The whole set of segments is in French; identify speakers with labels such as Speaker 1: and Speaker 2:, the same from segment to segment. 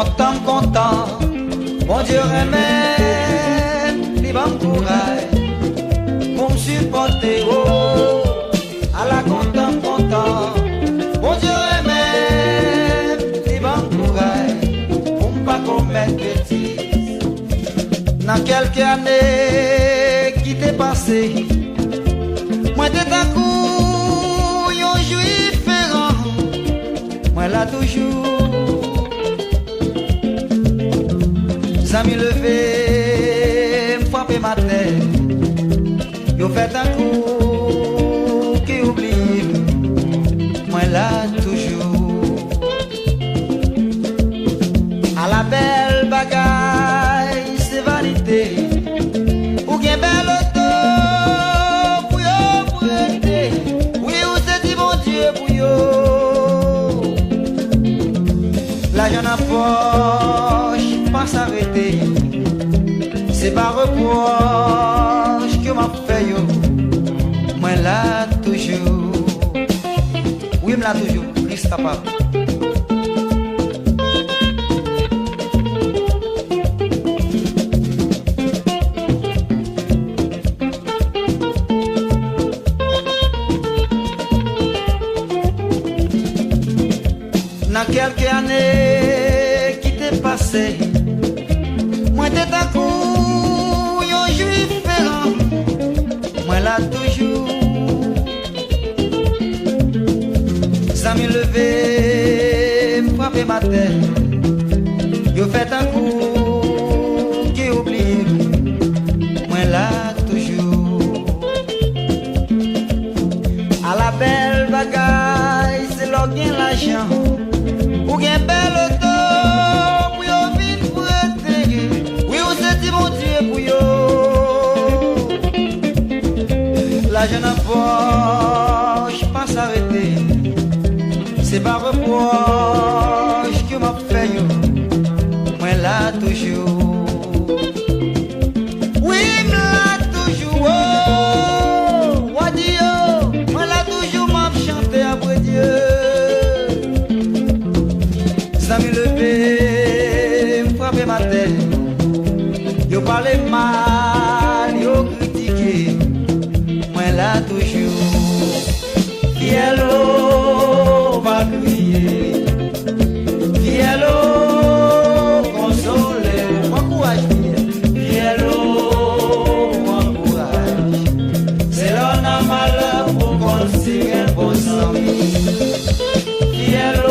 Speaker 1: content, bon Dieu remède, il va me courage, pour me supporter, oh, à la content, bon Dieu remède, il va me courage, pour me pas commettre bêtises. Dans quelques années qui t'est passé, moi t'es un coup, yon juif ferrant, moi là toujours. Zami levé, frappé ma tête, yo fait un coup qui oublie, moi là toujours. À la belle bagaille, c'est vanité, ou bien belle auto, pour yo, pour aider, oui, ou c'est dit bon Dieu pour yo. L'argent en poche, pas s'arrêter, c'est pas reproche que m'a fait yo, moi là toujours, oui me là toujours, Christ capable. Dans quelques années qui t'est passé, moi t'es un coup, yon juif ferrant, moi là toujours. Zami levé, frappé ma tête, yo fait un coup qui oublie, moi là toujours. À la belle bagaille, c'est là qu'il y a l'argent. Ou bien belle auto, pour yo vite pour être, oui ou c'est dit mon Dieu pour yo. La jeune en poche, pas s'arrêter, c'est pas reproche que m'a fait yo, moi là toujours. Oui, moi là toujours, oh, wadi yo, moi là toujours m'a chanté après Dieu. Zami levé, frappé ma tête, yo parle mal, yo critiqué, moi là toujours. Fielo va crier, Fielo consoler, m'encourage, Fielo m'encourage. C'est l'on a malheur pour qu'on signe un bon ami. Fielo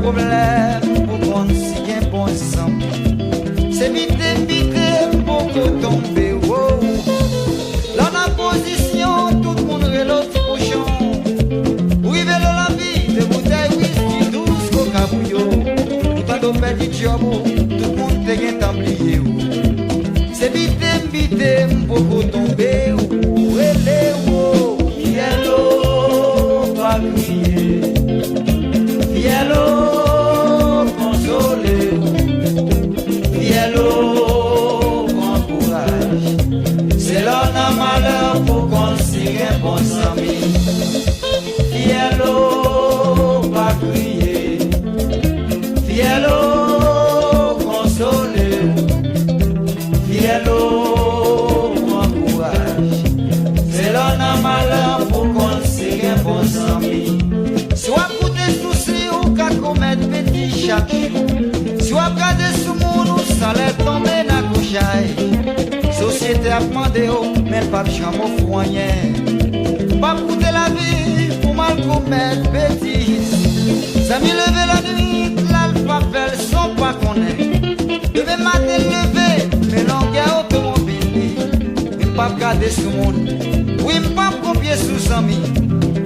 Speaker 1: problème pour qu'on signe un bon sang. C'est vite pour que tombe. Oh. Là en position, tout le monde relote cochon. Pour arriver dans la vie, de bouteilles whisky, 12 coca bouillon. Tout le monde dit job, tout le monde te gagne tablier. C'est vite pour que tombe. Oh, elle oh, Fielo va crier. Fielo pour qu'on signe un bon ami. Fielo va crier, Fielo consoler, Fielo encourage. C'est l'on a malheur pour qu'on signe un bon ami. Soit pour des soucis ou qu'à commettre petit chaque jour, soit qu'à des sous-mouns ou ça les tomber dans la couchaille. Société a demandé, mais le pape chamo foyen. Pas coûter la vie pour mal commettre bêtises. Ça m'y levé la nuit, l'alphabet sont pas connaît. Demain matin levé, mais longueur automobile. Une pape garder sous monde, oui, une pape copier sous amis.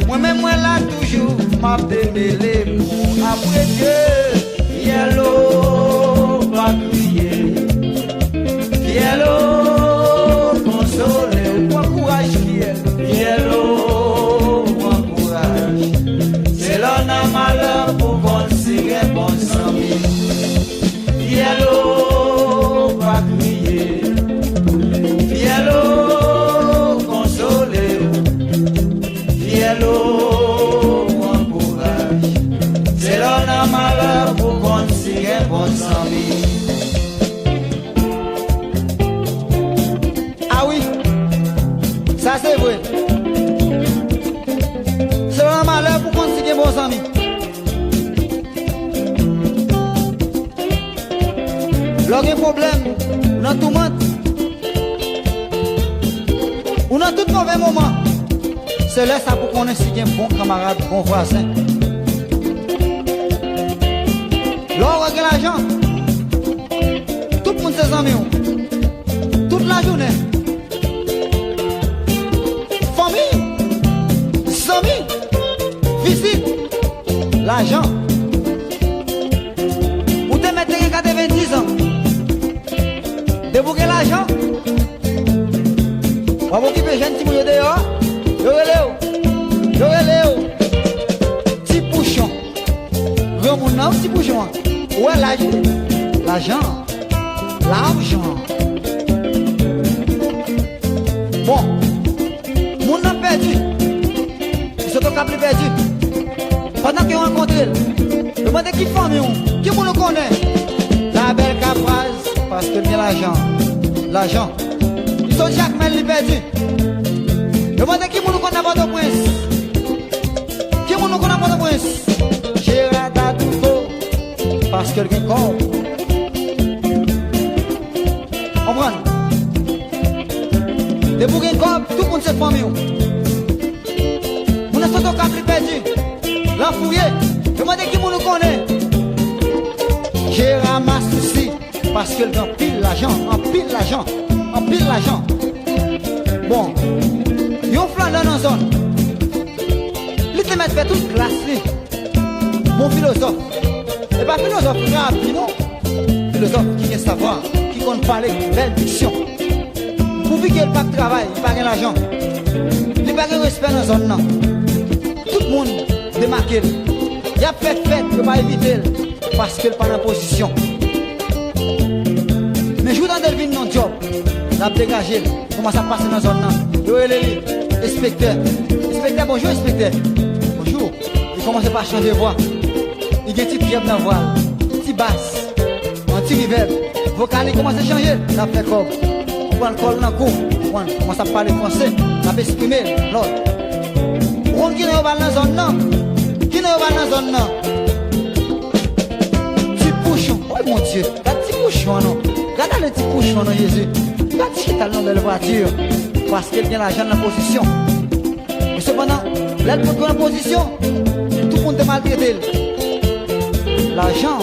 Speaker 1: Moi-même, moi là toujours, m'a démêlé. Après Dieu, Fielo va crier. Fielo consoler, quoi courage. Lorsqu'il y a un problème, dans tout le monde, ou dans tout mauvais moment, c'est là ça pour qu'on ait un bon camarade, bon voisin. Lorsqu'il y a l'argent, tout le monde ses amis, toute la journée. Famille, amis, visite, l'argent. Ou te mettre 90 ans, débouquer l'argent. On va occuper jeune petit mouillé dehors. Yo relève. Petit bouchon. Grand moun nan, petit bouchon. Ouais, l'argent. Bon, moun nan perdu. Ils sont au cap perdu. Pendant qu'ils rencontrent, demandez qui famille, qui vous le connaît. La belle capraz, parce que bien l'argent. Ils sont Jacques Mel perdu. Demandez qui vous le connaît à Port-au-Prince. Qui vous le connaît à Port-au-Prince. Gérard Dadouko, parce que le corps. Comprenez? Des bouquins corps, tout le monde s'est famille. Vous n'êtes pas au cap perdu. L'enfouillé, demandez qui vous le connaît. J'ai ramassé ici parce que en pile l'argent. Bon, yon flan dans la zone. Il te met fait toute classe. Mon philosophe. Et pas philosophe rapide, non. Philosophe qui vient savoir, qui compte parler, belle diction. Pour qu'il n'y ait pas de travail, il n'y a pas d'argent. Il n'y a pas de respect dans la zone, non. Tout le monde démarqué. Il a fait fête, il ne pas éviter parce qu'il n'est pas en position. Mais je vous donne le non job. Il a dégagé. Comment ça passe dans la zone? Inspecteur. Inspecteur, bonjour, inspecteur. Bonjour. Il commence par changer de voix. Il y a un petit pied dans la voix. Petit basse. Un petit reverb. Vocal, il commence à changer. Il a fait comme. On prend le col dans le cou. On commence à parler français. On a exprimé l'autre. On qui n'est pas dans la zone, non. Qui n'est pas dans la zone, non. Petit bouchon. Oh mon Dieu. Regarde petit bouchon, non. Regarde le petit bouchon, non, Jésus. Regarde qui est dans la voiture. Parce qu'il y a l'argent dans la position. Mais cependant, là, il faut la position. Tout le monde est maltraité. L'argent.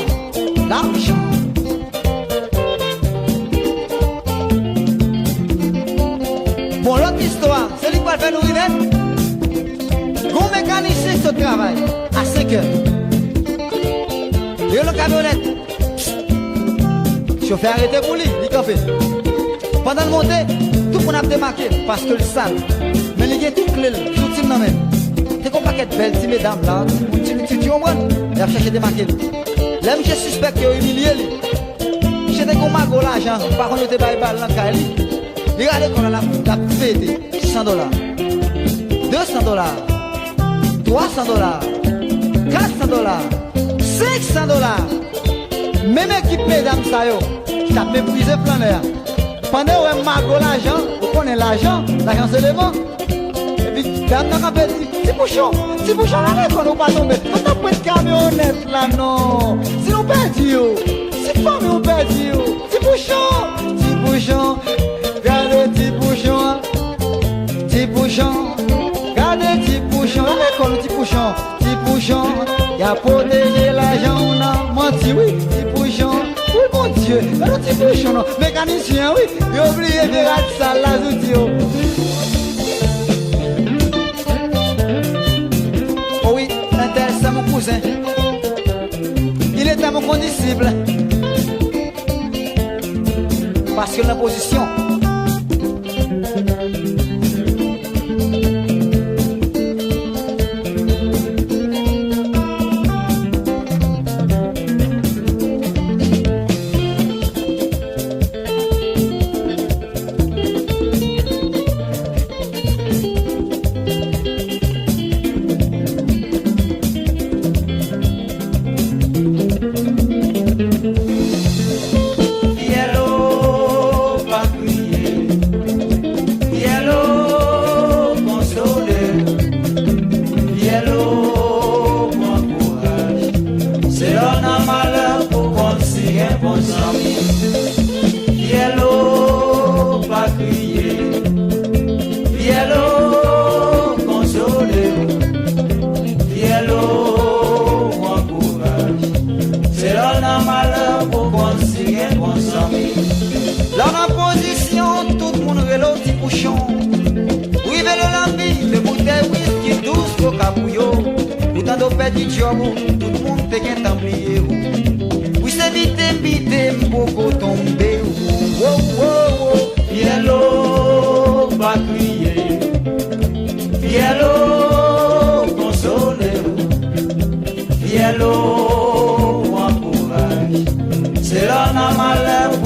Speaker 1: Bon, l'autre histoire, c'est lui qui va faire nous river. Gros mécanicien ce travail à 5 heures. Il y a le camionnette. Chauffeur arrêté pour lui, il a fait. Pendant le montée, tout le monde a démarqué parce que le sale. Mais il y a tout clé, tout le monde. C'est comme un paquet de belles, si mesdames là, tu comprends? Il a cherché des marqués. Là, je suspecte qu'il a humilié. J'étais comme un gros l'argent, par contre, il était bail dans le Cali. Regardez qu'on a la fête, $100, $200, $300, $400, $500. Même équipe mesdames, ça y est, qui a méprisé plein air. Pendant qu'on a l'argent, on connaît l'argent c'est le vent. Et puis, dame n'a pas dit, c'est bouchon là, qu'on n'a pas tombé. On n'a pas de camionnette là, non. Si on perd, si femme, on perd, c'est bouchon. Regardez, petit bouchon. Regardez, petit bouchon. On école, petit bouchon. Il a protégé l'argent, on a menti, oui, petit bouchon. Oui, mon Dieu, le petit bouchon, non. Mécanicien, oui, il a oublié de rater ça, là, oh oui, un tel, c'est mon cousin. Il était mon condisciple. Parce que la position.
Speaker 2: Yellow, Bakri.
Speaker 1: n'a malheur pour conseiller bon ami. Là dans position, tout le monde vélo petit bouchon. Oui, vélo la vie, le bouteille whisky, douce coca bouillot. Autant de petits jobs, tout le monde te gagne t'emblier. Oui, c'est vite, beaucoup tomber. Oh, oh, oh, Fielo, va crier. Fielo, consolez-vous. Fielo, encourage. C'est là n'a malheur